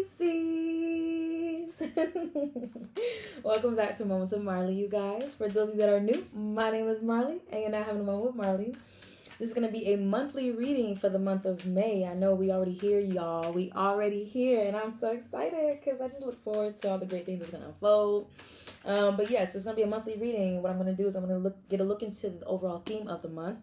Pisces. Welcome back to Moments of Marley, you guys. For those of you that are new, my name is Marley, and you're now having a moment with Marley. This is going to be a monthly reading for the month of May. I know we already here, y'all. We already here, and I'm so excited because I just look forward to all the great things that's going to unfold. But yes, this is going to be a monthly reading. What I'm going to do is I'm going to get a look into the overall theme of the month,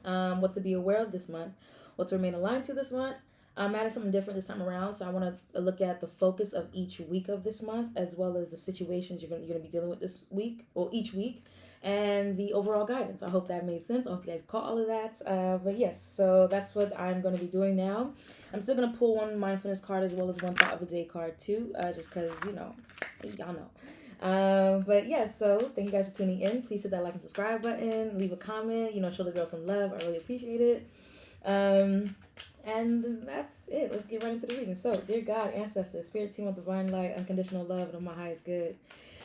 what to be aware of this month, what to remain aligned to this month. I'm adding something different this time around, so I want to look at the focus of each week of this month, as well as the situations you're going to be dealing with this week, or each week, and the overall guidance. I hope that made sense. I hope you guys caught all of that. But yes, so that's what I'm going to be doing now. I'm still going to pull one mindfulness card as well as one thought of the day card too, just because, y'all know. But yeah, so thank you guys for tuning in. Please hit that like and subscribe button, leave a comment, show the girl some love. I really appreciate it. And that's it. Let's get right into the reading. So, dear God, ancestors, spirit team of divine light, unconditional love, and of my highest good,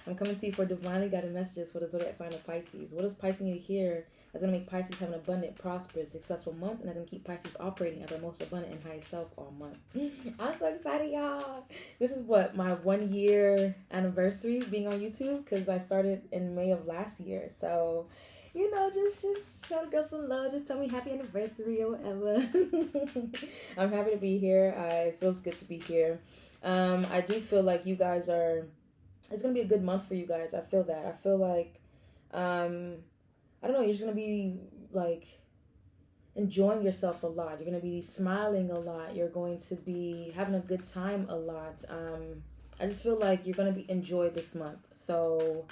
I'm coming to you for divinely guided messages for the zodiac sign of Pisces. What does Pisces need to hear that's going to make Pisces have an abundant, prosperous, successful month, and that's going to keep Pisces operating at their most abundant and highest self all month? I'm so excited, y'all. This is my 1 year anniversary being on YouTube, because I started in May of last year. So, just show the girl some love. Just tell me happy anniversary or whatever. I'm happy to be here. It feels good to be here. I do feel like you guys it's going to be a good month for you guys. I feel that. I feel like, I don't know, you're just going to be, enjoying yourself a lot. You're going to be smiling a lot. You're going to be having a good time a lot. I just feel like you're going to enjoy this month. So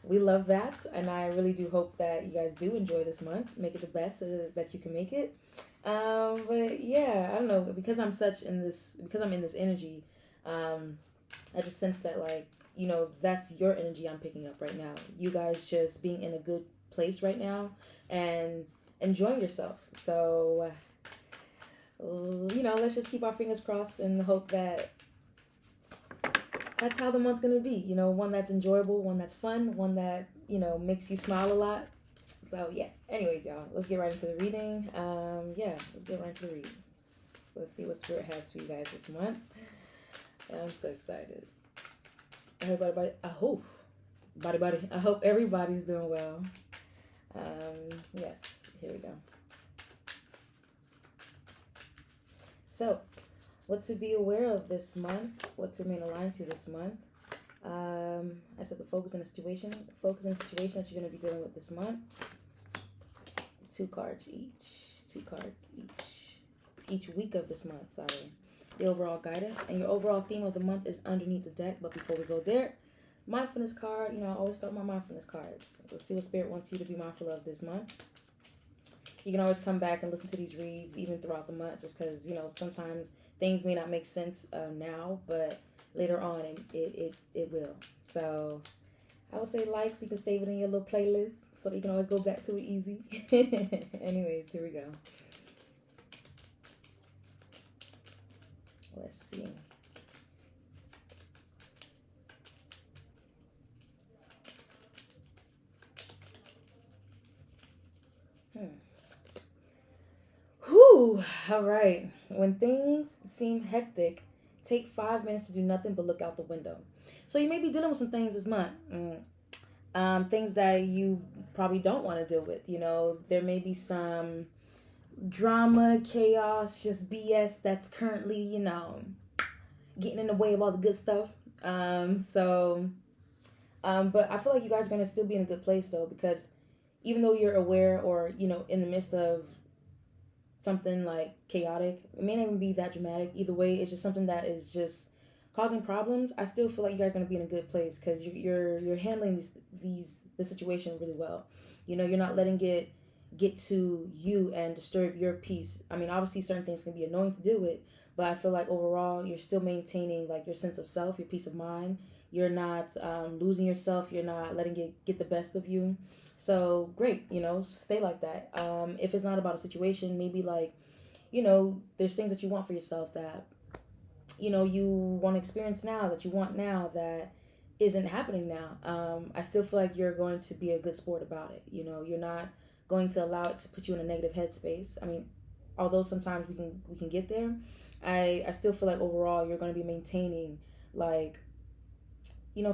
we love that, and I really do hope that you guys do enjoy this month. Make it the best that you can make it. But yeah, I don't know, because I'm in this energy, I just sense that that's your energy I'm picking up right now. You guys just being in a good place right now and enjoying yourself. So, let's just keep our fingers crossed and hope that that's how the month's going to be. One that's enjoyable, one that's fun, one that, makes you smile a lot. So, yeah. Anyways, y'all, let's get right into the reading. Let's get right into the reading. Let's see what Spirit has for you guys this month. I'm so excited. I hope everybody's doing well. Yes, here we go. So, what to be aware of this month, what to remain aligned to this month. I said the focus in the situation that you're going to be dealing with this month. 2 cards each. Each week of this month, sorry. The overall guidance. And your overall theme of the month is underneath the deck. But before we go there, mindfulness card. I always start my mindfulness cards. Let's see what Spirit wants you to be mindful of this month. You can always come back and listen to these reads even throughout the month, just because, sometimes things may not make sense now, but later on it will. So I would say so you can save it in your little playlist so that you can always go back to it easy. Anyways, here we go. Let's see. All right. When things seem hectic, take 5 minutes to do nothing but look out the window. So you may be dealing with some things this month. Things that you probably don't want to deal with. There may be some drama, chaos, just BS that's currently, getting in the way of all the good stuff. But I feel like you guys are going to still be in a good place, though, because even though you're aware or, in the midst of something chaotic, it may not even be that dramatic. Either way, it's just something that is just causing problems. I still feel like you guys are going to be in a good place because you're handling the situation really well. You're not letting it get to you and disturb your peace. I mean, obviously certain things can be annoying to deal with, but I feel like overall you're still maintaining your sense of self, your peace of mind. You're not losing yourself. You're not letting it get the best of you. So great, stay like that. If it's not about a situation, maybe there's things that you want for yourself that, you want to experience now, that you want now, that isn't happening now. I still feel like you're going to be a good sport about it. You're not going to allow it to put you in a negative headspace. I mean, although sometimes we can get there, I still feel like overall you're going to be maintaining like,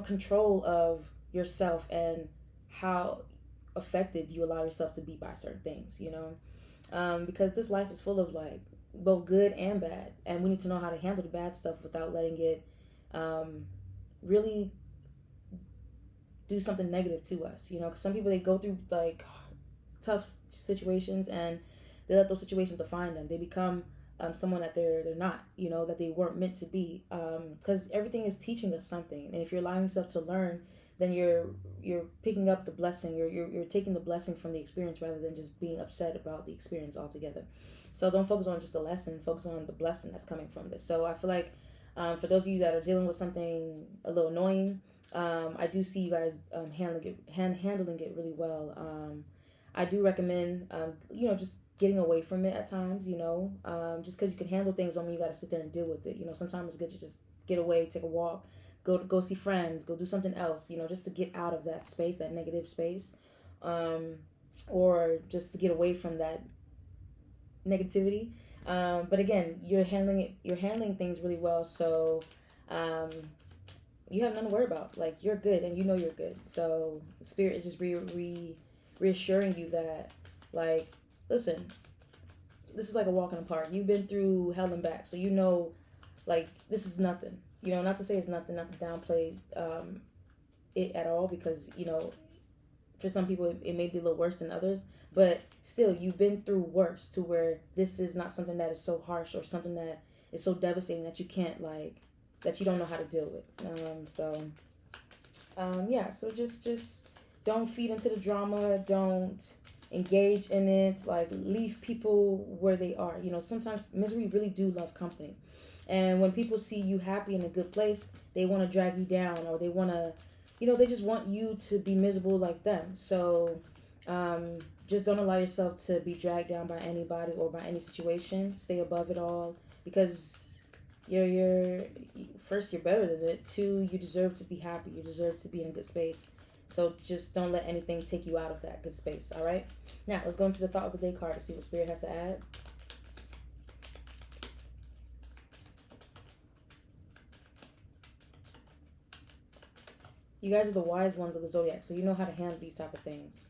control of yourself and how affected you allow yourself to be by certain things, because this life is full of like both good and bad, and we need to know how to handle the bad stuff without letting it really do something negative to us, because some people, they go through like tough situations and they let those situations define them. They become someone that they're not, that they weren't meant to be, because everything is teaching us something, and if you're allowing yourself to learn, then you're picking up the blessing. You're taking the blessing from the experience rather than just being upset about the experience altogether. So don't focus on just the lesson, focus on the blessing that's coming from this. So I feel like for those of you that are dealing with something a little annoying, I do see you guys handling it really well. I do recommend just getting away from it at times, just because you can handle things don't mean you got to sit there and deal with it. Sometimes it's good to just get away, take a walk, go see friends, go do something else, just to get out of that space, that negative space, or just to get away from that negativity. But again, you're handling things really well, so you have nothing to worry about. Like, you're good, and you're good. So the spirit is just reassuring you that, like, listen, this is like a walk in the park. You've been through hell and back, so like, this is nothing. Not to say it's nothing, not to downplay it at all, because for some people it may be a little worse than others, but still, you've been through worse, to where this is not something that is so harsh or something that is so devastating that you can't, like, that you don't know how to deal with. So just don't feed into the drama, don't engage in it, like, leave people where they are. Sometimes misery really do love company, and when people see you happy in a good place, they want to drag you down, or they want to, they just want you to be miserable like them. So just don't allow yourself to be dragged down by anybody or by any situation. Stay above it all, because you're first, you're better than it. Two, you deserve to be happy, you deserve to be in a good space. So just don't let anything take you out of that good space. All right, now let's go into the thought of the day card to see what spirit has to add. You guys are the wise ones of the zodiac, so you know how to handle these type of things.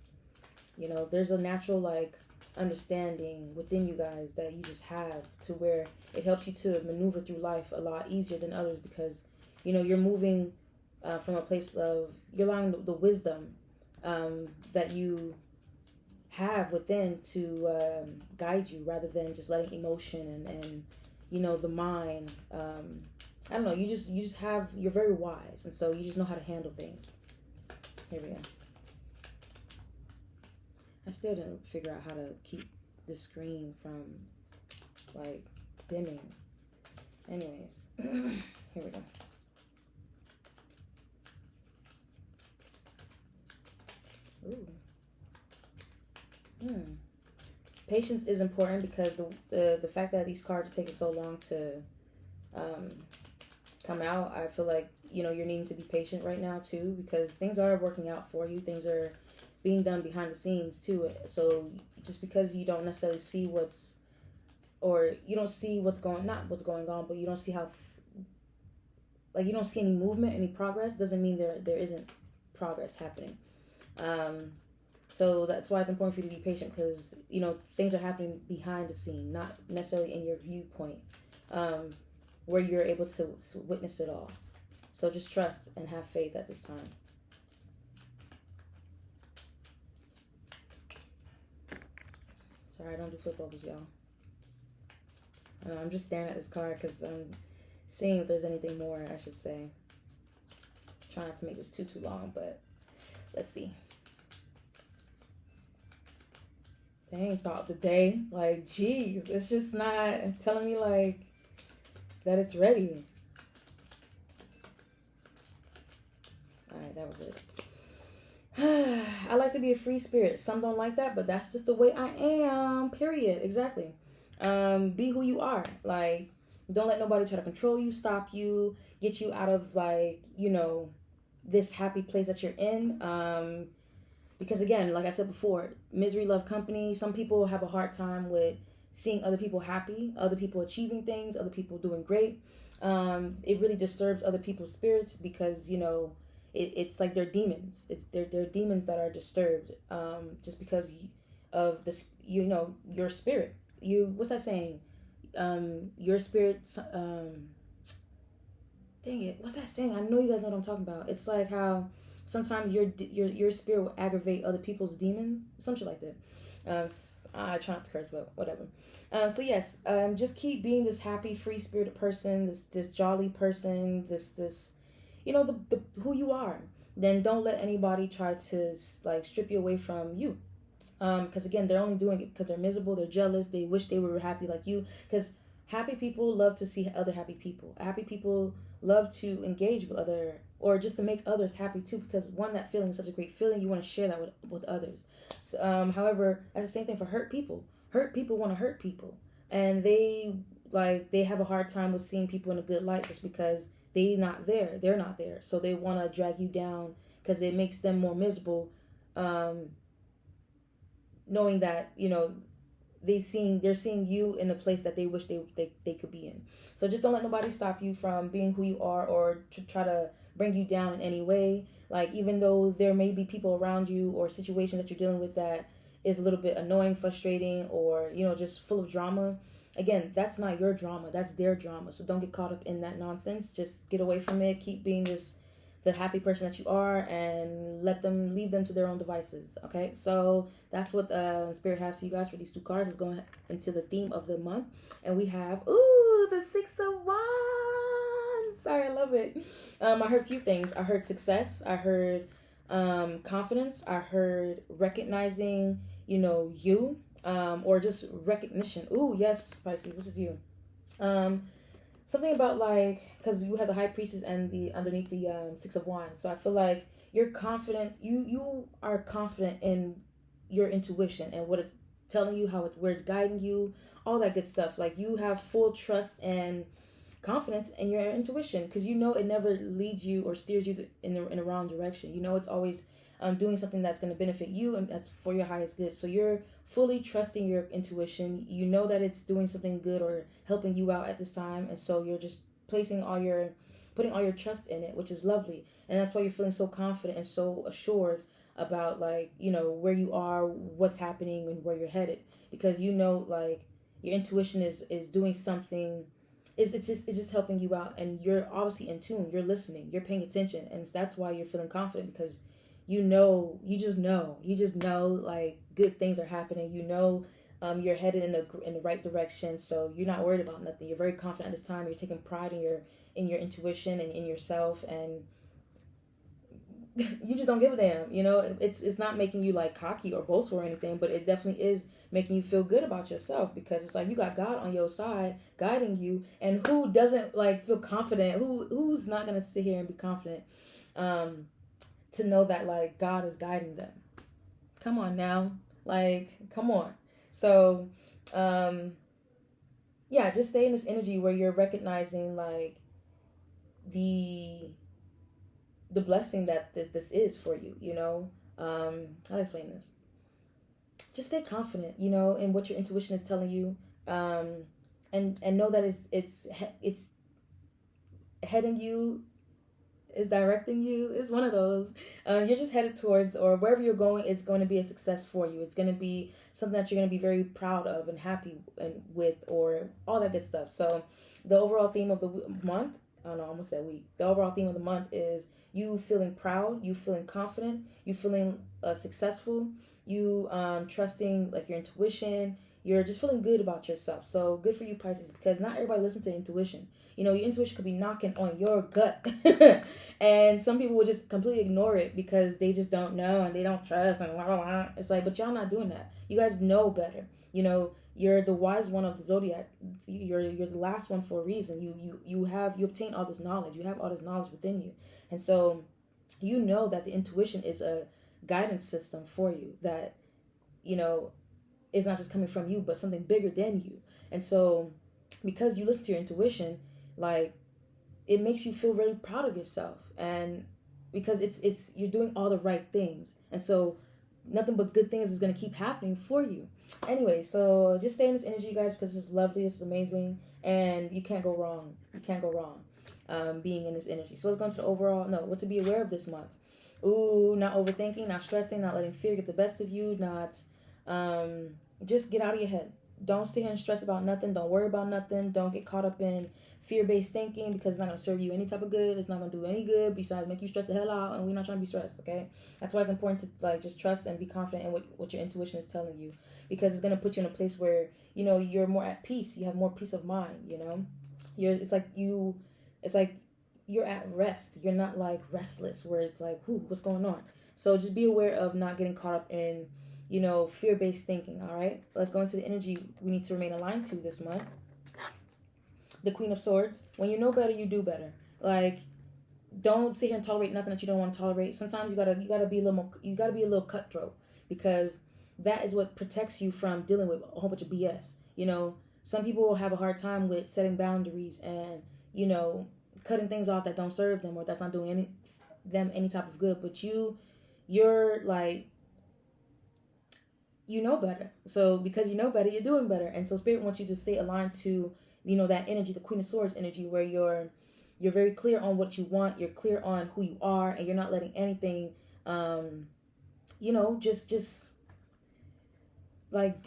There's a natural, like, understanding within you guys that you just have, to where it helps you to maneuver through life a lot easier than others, because you're moving from a place of, you're allowing the wisdom that you have within to guide you, rather than just letting emotion and the mind, I don't know, you're very wise, and so you just know how to handle things. Here we go. I still didn't figure out how to keep the screen from, like, dimming. Anyways, here we go. Ooh. Patience is important, because the fact that these cards are taking so long to come out, I feel like you're needing to be patient right now too, because things are working out for you. Things are being done behind the scenes too. So just because you don't necessarily see you don't see what's going on, but you don't see how, like, you don't see any movement, any progress, doesn't mean there isn't progress happening. So that's why it's important for you to be patient, because things are happening behind the scene, not necessarily in your viewpoint, where you're able to witness it all. So just trust and have faith at this time. Sorry, I don't do flip overs, y'all. I'm just staring at this card because I'm seeing if there's anything more, I should say. Try not to make this too long, but let's see. Dang, thought of the day. Like, geez, it's just not telling me, like, that it's ready. Alright, that was it. I like to be a free spirit. Some don't like that, but that's just the way I am. Period. Exactly. Be who you are. Like, don't let nobody try to control you, stop you, get you out of, like, this happy place that you're in. Because again, like I said before, misery love company. Some people have a hard time with seeing other people happy, other people achieving things, other people doing great. It really disturbs other people's spirits because, you know, it's like they're demons. They're demons that are disturbed, just because of this, you know, your spirit. What's that saying? Your spirit. Dang it, what's that saying? I know you guys know what I'm talking about. It's like how sometimes your spirit will aggravate other people's demons, some shit like that. I try not to curse, but whatever. So yes, just keep being this happy, free spirited person, this jolly person, this, you know, the who you are. Then don't let anybody try to like strip you away from you. Because again, they're only doing it because they're miserable, they're jealous, they wish they were happy like you. Because happy people love to see other happy people. Happy people love to engage with other, or just to make others happy too. Because one, that feeling is such a great feeling, you want to share that with others. So, however, that's the same thing for hurt people. Hurt people want to hurt people, and they have a hard time with seeing people in a good light just because they're not there. So they want to drag you down because it makes them more miserable. Knowing that, you know, they're seeing you in a place that they wish they could be in. So just don't let nobody stop you from being who you are, or to try to bring you down in any way. Like, even though there may be people around you or situations that you're dealing with that is a little bit annoying, frustrating, or, you know, just full of drama, again, that's not your drama, that's their drama. So don't get caught up in that nonsense. Just get away from it. Keep being the happy person that you are, and leave them to their own devices. Okay, so that's what Spirit has for you guys for these two cards. Let's go into the theme of the month, and we have the Six of Wands. Sorry, I love it. I heard a few things. I heard success. I heard confidence. I heard recognizing, you know, you, or just recognition. Ooh, yes, Pisces, this is you. Something about, like, because you have the High Priestess and the underneath the Six of Wands, so I feel like you're confident. You are confident in your intuition and what it's telling you, where it's guiding you, all that good stuff. Like, you have full trust and confidence in your intuition, because you know it never leads you or steers you in a wrong direction. You know it's always doing something that's going to benefit you and that's for your highest good. So you're fully trusting your intuition. You know that it's doing something good or helping you out at this time, and so you're just putting all your trust in it, which is lovely. And that's why you're feeling so confident and so assured about, like, you know, where you are, what's happening, and where you're headed, because you know, like, your intuition is doing something. It's just helping you out, and you're obviously in tune, you're listening, you're paying attention, and that's why you're feeling confident, because you just know, like, good things are happening. You know, you're headed in the right direction, so you're not worried about nothing. You're very confident at this time. You're taking pride in your intuition and in yourself, and you just don't give a damn. You know, it's not making you, like, cocky or boastful or anything, but it definitely is making you feel good about yourself, because it's like you got God on your side guiding you, and who doesn't, like, feel confident? Who's not gonna sit here and be confident? To know that, like, God is guiding them. Come on now. Like, come on. So, yeah, just stay in this energy where you're recognizing, like, the blessing that this is for you, you know? How to explain this? Just stay confident, you know, in what your intuition is telling you. And know that it's heading you, is directing you. It's one of those. You're just headed towards, or wherever you're going, it's going to be a success for you. It's going to be something that you're going to be very proud of and happy with, or all that good stuff. So the overall theme of the month, I don't know, I almost said week. The overall theme of the month is you feeling proud, you feeling confident, you feeling successful, you trusting, like, your intuition. You're just feeling good about yourself. So good for you, Pisces, because not everybody listens to intuition. You know, your intuition could be knocking on your gut. And some people will just completely ignore it because they just don't know and they don't trust and blah, blah, blah. It's like, but y'all not doing that. You guys know better. You know, you're the wise one of the zodiac. You're the last one for a reason. You obtain all this knowledge. You have all this knowledge within you. And so you know that the intuition is a guidance system for you, that, you know, it's not just coming from you, but something bigger than you. And so because you listen to your intuition, like, it makes you feel really proud of yourself, and because it's you're doing all the right things. And so nothing but good things is going to keep happening for you. Anyway, so just stay in this energy, you guys, because it's lovely, it's amazing, and you can't go wrong. You can't go wrong being in this energy. So let's go into the overall, no, what to be aware of this month. Ooh, not overthinking, not stressing, not letting fear get the best of you, not, just get out of your head. Don't sit here and stress about nothing. Don't worry about nothing. Don't get caught up in fear-based thinking, because it's not going to serve you any type of good. It's not going to do any good besides make you stress the hell out, and we're not trying to be stressed, okay? That's why it's important to like just trust and be confident in what your intuition is telling you, because it's going to put you in a place where, you know, you're more at peace. You have more peace of mind, you know? It's like you're at rest. You're not like restless where it's like, what's going on? So just be aware of not getting caught up in, you know, fear-based thinking, all right? Let's go into the energy we need to remain aligned to this month. The Queen of Swords. When you know better, you do better. Like, don't sit here and tolerate nothing that you don't want to tolerate. Sometimes you gotta be a little more, you gotta be a little cutthroat, because that is what protects you from dealing with a whole bunch of BS. You know, some people will have a hard time with setting boundaries and, you know, cutting things off that don't serve them or that's not doing any type of good. But you're like, you know better. So because you know better, you're doing better. And so Spirit wants you to stay aligned to, you know, that energy, the Queen of Swords energy, where you're very clear on what you want, you're clear on who you are, and you're not letting anything, you know, just like,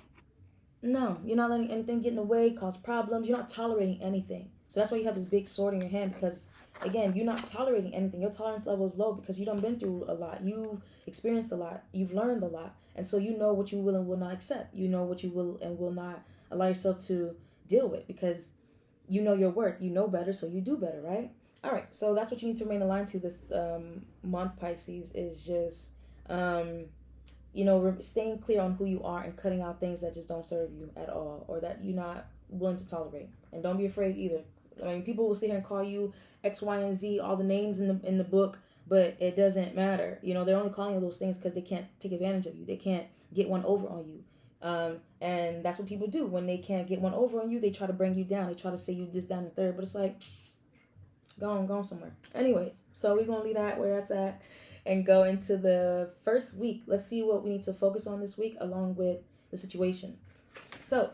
no, you're not letting anything get in the way, cause problems. You're not tolerating anything. So that's why you have this big sword in your hand, because, again, you're not tolerating anything. Your tolerance level is low because you done been through a lot. You've experienced a lot. You've learned a lot. And so you know what you will and will not accept. You know what you will and will not allow yourself to deal with, because you know your worth. You know better, so you do better, right? All right, so that's what you need to remain aligned to this month, Pisces, is just, you know, staying clear on who you are and cutting out things that just don't serve you at all, or that you're not willing to tolerate. And don't be afraid either. I mean, people will sit here and call you X, Y, and Z, all the names in the book, but it doesn't matter. You know, they're only calling you those things because they can't take advantage of you. They can't get one over on you. And that's what people do. When they can't get one over on you, they try to bring you down. They try to say you this, down, and third. But it's like, go on somewhere. Anyways, so we're going to leave that where that's at and go into the first week. Let's see what we need to focus on this week along with the situation. So,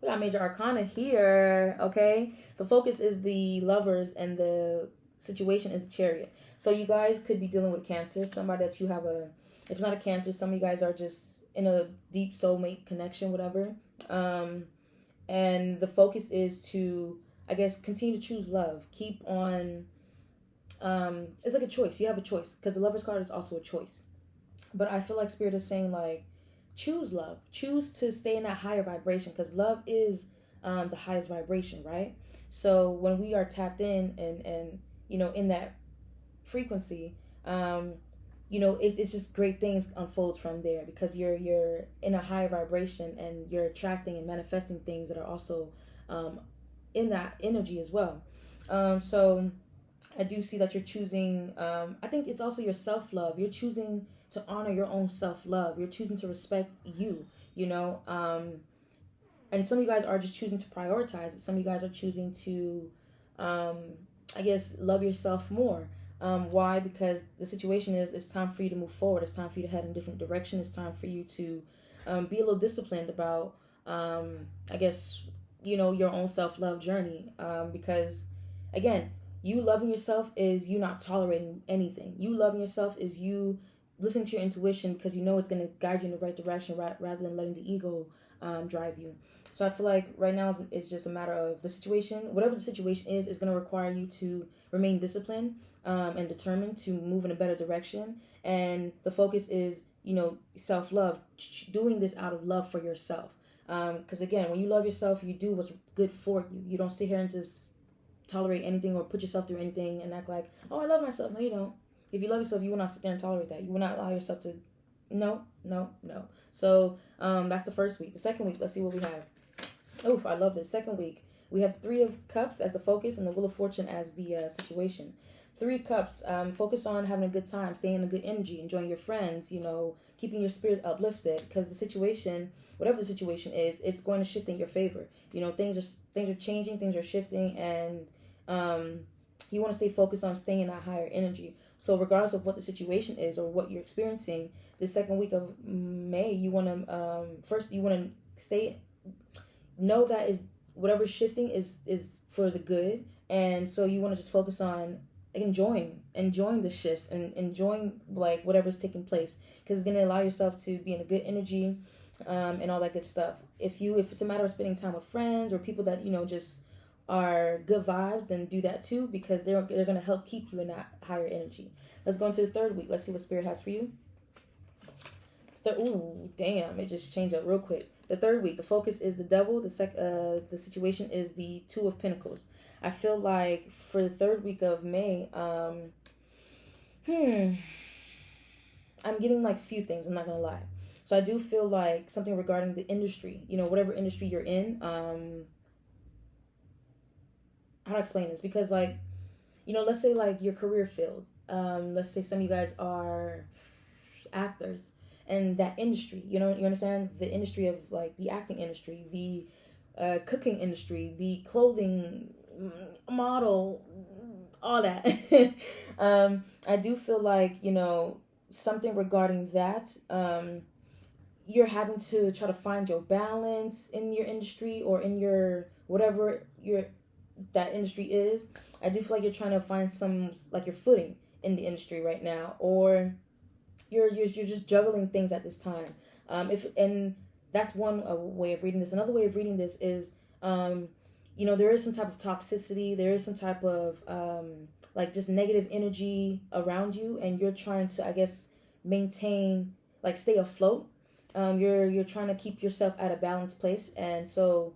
we got Major Arcana here, okay? The focus is the Lovers and the situation is the Chariot. So you guys could be dealing with Cancer, somebody that you have if it's not a Cancer, some of you guys are just in a deep soulmate connection, whatever. And the focus is to, I guess, continue to choose love. Keep on, it's like a choice. You have a choice, because the Lover's card is also a choice. But I feel like Spirit is saying, like, choose love. Choose to stay in that higher vibration, because love is the highest vibration, right? So when we are tapped in and you know, in that frequency, you know, it's just great things unfolds from there, because you're in a higher vibration and you're attracting and manifesting things that are also in that energy as well. So I do see that you're choosing, I think it's also your self-love. You're choosing to honor your own self-love. You're choosing to respect you, you know. And some of you guys are just choosing to prioritize it. Some of you guys are choosing to, I guess, love yourself more. Why? Because the situation is, it's time for you to move forward. It's time for you to head in a different direction. It's time for you to be a little disciplined about, I guess, you know, your own self-love journey. Because, again, you loving yourself is you not tolerating anything. You loving yourself is you listening to your intuition, because you know it's going to guide you in the right direction rather than letting the ego drive you. So I feel like right now it's just a matter of the situation. Whatever the situation is going to require you to remain disciplined and determined to move in a better direction. And the focus is, you know, self-love, doing this out of love for yourself. Because again, when you love yourself, you do what's good for you. You don't sit here and just tolerate anything or put yourself through anything and act like, oh, I love myself. No, you don't. If you love yourself, you will not sit there and tolerate that. You will not allow yourself to, no. So that's the first week. The second week, let's see what we have. Oh, I love this. Second week, we have Three of Cups as the focus and the Wheel of Fortune as the situation. 3 Cups, focus on having a good time, staying in a good energy, enjoying your friends, you know, keeping your spirit uplifted, because the situation, whatever the situation is, it's going to shift in your favor. You know, things are changing, things are shifting, and you want to stay focused on staying in that higher energy. So regardless of what the situation is or what you're experiencing, the second week of May, you want to first you want to stay, know that is whatever's shifting is for the good, and so you want to just focus on enjoying the shifts and enjoying like whatever's taking place, because it's going to allow yourself to be in a good energy, and all that good stuff. If it's a matter of spending time with friends or people that just are good vibes, then do that too, because they're going to help keep you in that higher energy. Let's go into the third week. Let's see what Spirit has for you. Ooh, damn, it just changed up real quick. The third week, the focus is the Devil. The situation is the Two of Pentacles. I feel like for the third week of May, I'm getting like a few things. I'm not gonna lie. So I do feel like something regarding the industry. Whatever industry you're in. How to explain this? Because like, let's say like your career field. Let's say some of you guys are actors. And that industry, you understand? The industry of like the acting industry, the cooking industry, the clothing model, all that. I do feel like, something regarding that. You're having to try to find your balance in your industry or in your whatever that industry is. I do feel like you're trying to find some like your footing in the industry right now, or you're just juggling things at this time. And that's one way of reading this. Another way of reading this is, there is some type of toxicity. There is some type of like just negative energy around you, and you're trying to, I guess, maintain, like, stay afloat. You're trying to keep yourself at a balanced place, and so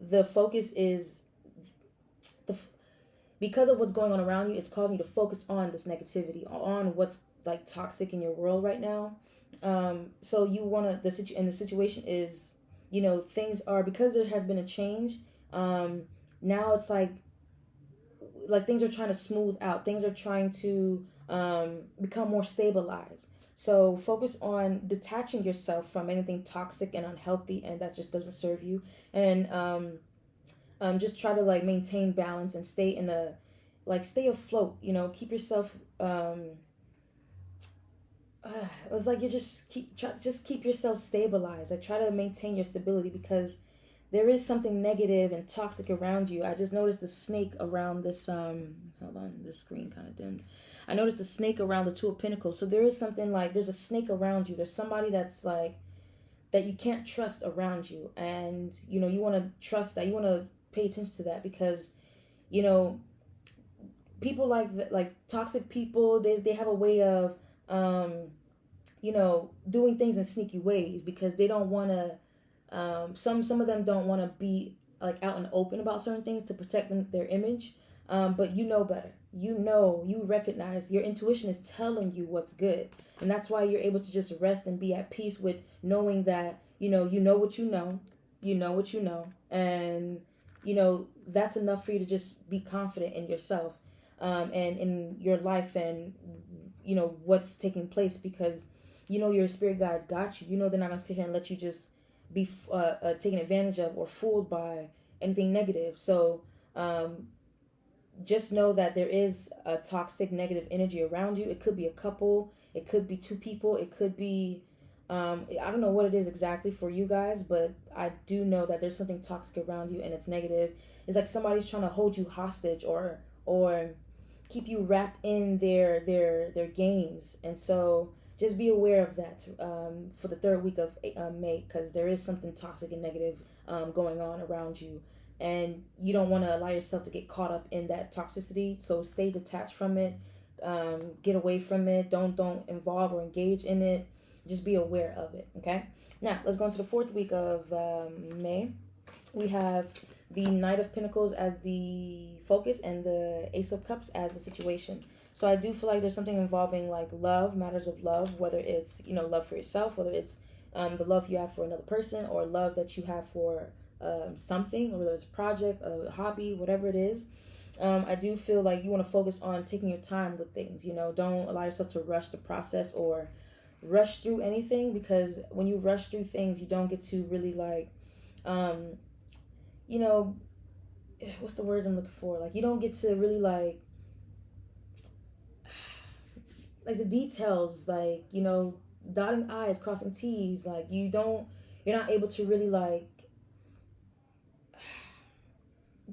the focus is because of what's going on around you. It's causing you to focus on this negativity, on what's like toxic in your world right now. So you want to, and the situation is, things are, because there has been a change. Now it's like things are trying to smooth out. Things are trying to become more stabilized. So focus on detaching yourself from anything toxic and unhealthy, and that just doesn't serve you. And just try to like maintain balance and stay in stay afloat. Keep yourself. It's like you just keep yourself stabilized. I try to maintain your stability, because there is something negative and toxic around you. I just noticed the snake around this. Hold on, this screen kind of dimmed. I noticed the snake around the Two of Pentacles. So there is something like there's a snake around you. There's somebody that's like that you can't trust around you, and you want to trust that. You want to pay attention to that, because people like toxic people. They have a way of doing things in sneaky ways, because they don't want to. Some of them don't want to be like out and open about certain things to protect their image. But you know better. You recognize, your intuition is telling you what's good, and that's why you're able to just rest and be at peace with knowing that you know what you know, and that's enough for you to just be confident in yourself, and in your life, and what's taking place, because your spirit guides got you. They're not gonna sit here and let you just be taken advantage of or fooled by anything negative. So just know that there is a toxic negative energy around you. It could be a couple, it could be two people, it could be I don't know what it is exactly for you guys, but I do know that there's something toxic around you, and it's negative. It's like somebody's trying to hold you hostage, or keep you wrapped in their games. And so just be aware of that for the third week of May, because there is something toxic and negative going on around you, and you don't want to allow yourself to get caught up in that toxicity. So stay detached from it, get away from it. Don't involve or engage in it. Just be aware of it. Okay, now let's go into the fourth week of May. We have the Knight of Pentacles as the focus, and the Ace of Cups as the situation. So I do feel like there's something involving like love, matters of love, whether it's love for yourself, whether it's the love you have for another person, or love that you have for something, or whether it's a project, a hobby, whatever it is. I do feel like you want to focus on taking your time with things. Don't allow yourself to rush the process or rush through anything, because when you rush through things, you don't get to really like what's the words I'm looking for? Like, you don't get to really like like the details, like, you know, dotting I's, crossing T's. Like, you're not able to really like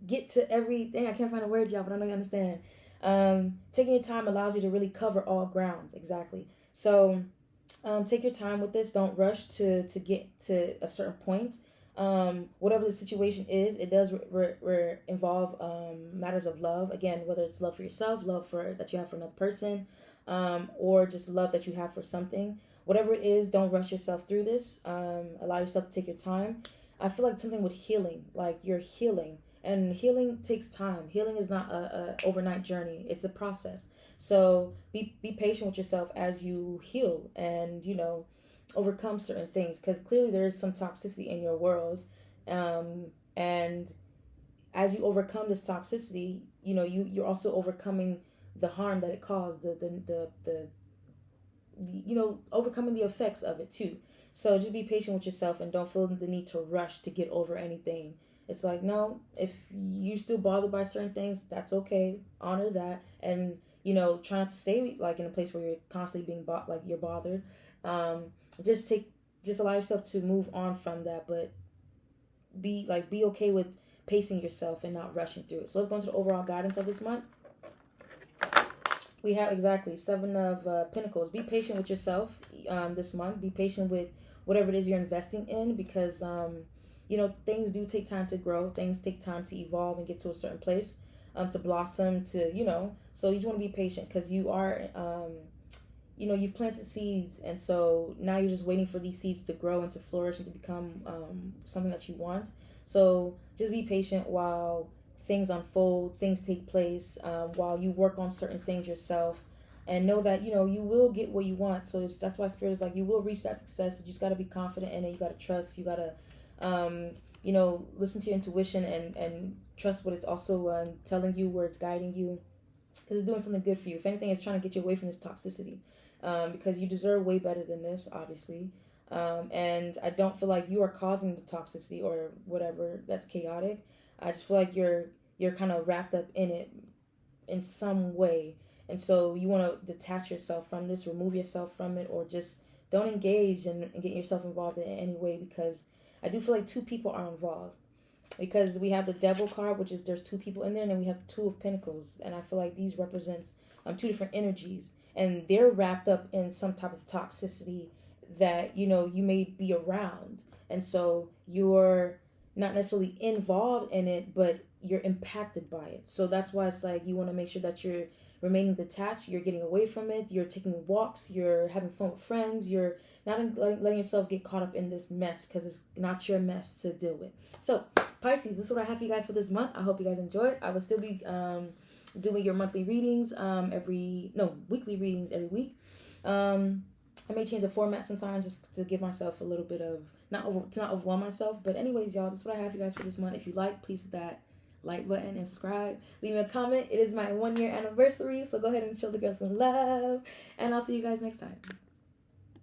get to everything. I can't find a word, y'all, but I know you understand. Taking your time allows you to really cover all grounds. Exactly. So take your time with this. Don't rush to get to a certain point. Whatever the situation is, it does involve matters of love. Again, whether it's love for yourself, love for that you have for another person, or just love that you have for something. Whatever it is, don't rush yourself through this. Allow yourself to take your time. I feel like something with healing, like you're healing, and healing takes time. Healing is not a overnight journey. It's a process. So be patient with yourself as you heal, and you know, overcome certain things, because clearly there is some toxicity in your world, and as you overcome this toxicity, you know, you're also overcoming the harm that it caused, the you know, overcoming the effects of it too. So just be patient with yourself and don't feel the need to rush to get over anything. It's like, no, if you're still bothered by certain things, that's okay. Honor that, and you know, try not to stay like in a place where you're constantly being like you're bothered. Um, just allow yourself to move on from that, but be okay with pacing yourself and not rushing through it. So let's go into the overall guidance of this month. We have exactly Seven of Pentacles. Be patient with yourself this month. Be patient with whatever it is you're investing in, because you know, things do take time to grow. Things take time to evolve and get to a certain place, to blossom, to, you know. So you just want to be patient, because you are you know, you've planted seeds, and so now you're just waiting for these seeds to grow and to flourish and to become something that you want. So just be patient while things unfold, things take place, while you work on certain things yourself, and know that, you know, you will get what you want. So that's why Spirit is like, you will reach that success. You just got to be confident in it. You got to trust. You got to you know, listen to your intuition, and trust what it's also telling you, where it's guiding you, because it's doing something good for you. If anything, it's trying to get you away from this toxicity, because you deserve way better than this, obviously. And I don't feel like you are causing the toxicity or whatever that's chaotic. I just feel like you're kind of wrapped up in it in some way, and so you want to detach yourself from this, remove yourself from it, or just don't engage and get yourself involved in any way, because I do feel like two people are involved, because we have the Devil card, which is there's two people in there, and then we have Two of Pentacles, and I feel like these represents two different energies, and they're wrapped up in some type of toxicity that, you know, you may be around, and so you're not necessarily involved in it, but you're impacted by it. So that's why it's like you want to make sure that you're remaining detached, you're getting away from it, you're taking walks, you're having fun with friends, you're not letting yourself get caught up in this mess, because it's not your mess to deal with. So Pisces, this is what I have for you guys for this month. I hope you guys enjoyed. I will still be doing your monthly readings weekly readings every week. I may change the format sometimes, just to give myself a little bit of to not overwhelm myself. But anyways, y'all, this is what I have for you guys for this month. If you like, please hit that like button and subscribe. Leave me a comment. It is my 1-year anniversary, so go ahead and show the girls some love. And I'll see you guys next time.